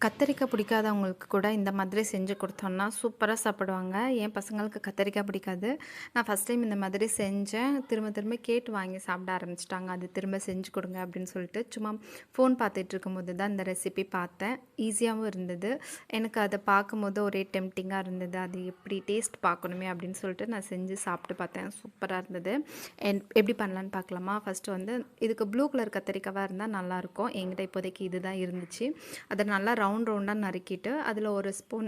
கத்தரிக்காய் பிடிக்காதவங்களுக்கு கூட இந்த மாதிரி செஞ்சு கொடுத்தோன்னா சூப்பராக சாப்பிடுவாங்க. என் பசங்களுக்கு கத்தரிக்காய் பிடிக்காது. நான் ஃபஸ்ட் டைம் இந்த மாதிரி செஞ்சேன். திரும்ப திரும்ப கேட்டு வாங்கி சாப்பிட ஆரம்பிச்சுட்டாங்க. அது திரும்ப செஞ்சு கொடுங்க அப்படின்னு சொல்லிட்டு சும்மா ஃபோன் பார்த்துட்டு இருக்கும்போது தான் இந்த ரெசிபி பார்த்தேன். ஈஸியாகவும் இருந்தது. எனக்கு அதை பார்க்கும்போது ஒரே டெம்ப்டிங்காக இருந்தது. அது எப்படி டேஸ்ட் பார்க்கணுமே அப்படின்னு சொல்லிட்டு நான் செஞ்சு சாப்பிட்டு பார்த்தேன். சூப்பராக இருந்தது. எப்படி பண்ணலான்னு பார்க்கலாமா? ஃபஸ்ட்டு வந்து இதுக்கு ப்ளூ கலர் கத்தரிக்காவாக இருந்தால் நல்லாயிருக்கும். என்கிட்ட இப்போதைக்கு இதுதான் இருந்துச்சு. அதை நல்லா ரவுண்ட் ரவுண்டாக நறுக்கிட்டு அதில் ஒரு ஸ்பூன்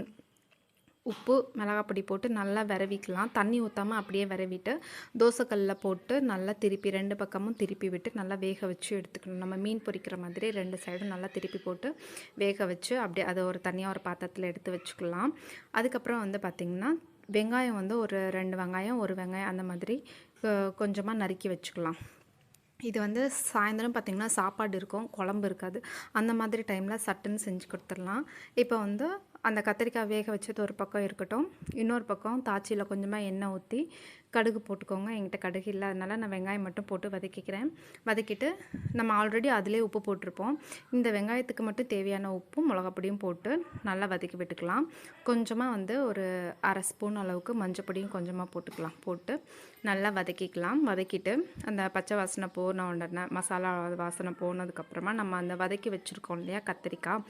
உப்பு மிளகாப்பொடி போட்டு நல்லா விரவிக்கலாம். தண்ணி ஊற்றாமல் அப்படியே விரவிட்டு தோசைக்கல்லில் போட்டு நல்லா திருப்பி 2 பக்கமும் திருப்பி விட்டு நல்லா வேக வச்சு எடுத்துக்கணும். நம்ம மீன் பொரிக்கிற மாதிரி 2 சைடும் நல்லா திருப்பி போட்டு வேக வச்சு அப்படியே அதை ஒரு தனியாக ஒரு பாத்திரத்தில் எடுத்து வச்சுக்கலாம். அதுக்கப்புறம் வந்து பார்த்திங்கன்னா வெங்காயம் வந்து ஒரு 2 வெங்காயம் 1 வெங்காயம் அந்த மாதிரி கொஞ்சமாக நறுக்கி வச்சுக்கலாம். இது வந்து சாயந்தரம் பார்த்திங்கன்னா சாப்பாடு இருக்கும், குழம்பு இருக்காது. அந்த மாதிரி டைமில் சட்டுன்னு செஞ்சு கொடுத்துடலாம். இப்போ வந்து அந்த கத்திரிக்காய் வேக வச்சது ஒரு பக்கம் இருக்கட்டும். இன்னொரு பக்கம் தாச்சியில் கொஞ்சமாக எண்ணெய் ஊற்றி கடுகு போட்டுக்கோங்க. என்கிட்ட கடுகு இல்லை, அதனால் நான் வெங்காயம் மட்டும் போட்டு வதக்கிக்கிறேன். வதக்கிட்டு நம்ம ஆல்ரெடி அதிலே உப்பு போட்டிருப்போம். இந்த வெங்காயத்துக்கு மட்டும் தேவையான உப்பும் மிளகாப்பொடியும் போட்டு நல்லா வதக்கி விட்டுக்கலாம். கொஞ்சமாக வந்து ஒரு 1/2 ஸ்பூன் அளவுக்கு மஞ்சப்பொடியும் கொஞ்சமாக போட்டுக்கலாம். போட்டு நல்லா வதக்கிக்கலாம். வதக்கிட்டு அந்த பச்சை வாசனை போன உடனே மசாலா வாசனை போனதுக்கப்புறமா நம்ம அந்த வதக்கி வச்சுருக்கோம் இல்லையா கத்திரிக்காய்,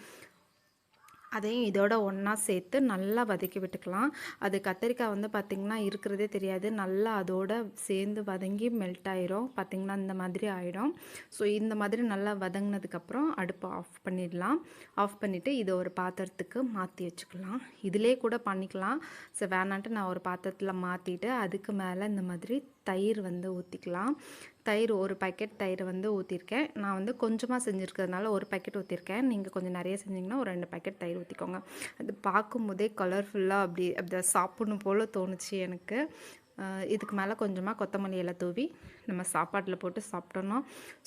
அதையும் இதோட ஒன்றா சேர்த்து நல்லா வதக்கி விட்டுக்கலாம். அது கத்திரிக்காய் வந்து பார்த்திங்கன்னா இருக்கிறதே தெரியாது. நல்லா அதோட சேர்ந்து வதங்கி மெல்ட் ஆயிரும். பார்த்திங்கன்னா இந்த மாதிரி ஆகிடும். ஸோ இந்த மாதிரி நல்லா வதங்கினதுக்கப்புறம் அடுப்பை ஆஃப் பண்ணிடலாம். ஆஃப் பண்ணிவிட்டு இதை ஒரு பாத்திரத்துக்கு மாற்றி வச்சுக்கலாம். இதிலே கூட பண்ணிக்கலாம். ஸோ வேணான்ட்டு நான் ஒரு பாத்திரத்தில் மாற்றிட்டு அதுக்கு மேலே இந்த மாதிரி தயிர் வந்து ஊற்றிக்கலாம். தயிர் ஒரு பாக்கெட் தயிர் வந்து ஊற்றிருக்கேன். நான் வந்து கொஞ்சமாக செஞ்சுருக்கிறதுனால ஒரு பாக்கெட் ஊற்றிருக்கேன். நீங்கள் கொஞ்சம் நிறைய செஞ்சிங்கன்னா ஒரு 2 பாக்கெட் தயிர் ஊற்றிக்கோங்க. அது பார்க்கும்போதே கலர்ஃபுல்லாக அப்படி சாப்பிடணும் போல் தோணுச்சு எனக்கு. இதுக்கு மேலே கொஞ்சமாக கொத்தமல்லி இலை தூவி நம்ம சாப்பாட்டில் போட்டு சாப்பிட்டோன்னா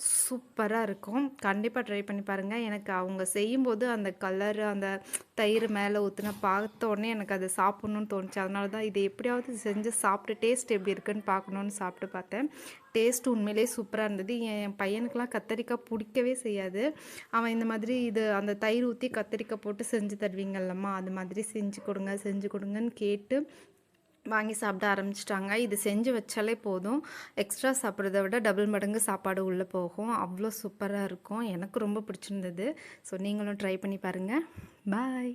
சூப்பராக இருக்கும். கண்டிப்பாக ட்ரை பண்ணி பாருங்கள். எனக்கு அவங்க செய்யும்போது அந்த கலரு அந்த தயிர் மேலே ஊற்றின பார்த்த உடனே எனக்கு அதை சாப்பிட்ணுன்னு தோணுச்சு. அதனால தான் இதை எப்படியாவது செஞ்சு சாப்பிட்டு டேஸ்ட் எப்படி இருக்குன்னு பார்க்கணுன்னு சாப்பிட்டு பார்த்தேன். டேஸ்ட் உண்மையிலே சூப்பராக இருந்தது. என் பையனுக்கெலாம் கத்தரிக்காய் பிடிக்கவே செய்யாது. அவன் இந்த மாதிரி இது அந்த தயிர் ஊற்றி கத்தரிக்காய் போட்டு செஞ்சு தருவீங்கல்லம்மா, அது மாதிரி செஞ்சு கொடுங்கன்னு கேட்டு வாங்கி சாப்பிட ஆரம்பிச்சிட்டாங்க. இது செஞ்சு வச்சாலே போதும், எக்ஸ்ட்ரா சாப்பிட்றத விட டபுள் மடங்கு சாப்பாடு உள்ளே போகும். அவ்வளோ சூப்பராக இருக்கும். எனக்கு ரொம்ப பிடிச்சிருந்தது. ஸோ நீங்களும் ட்ரை பண்ணி பாருங்கள். பாய்.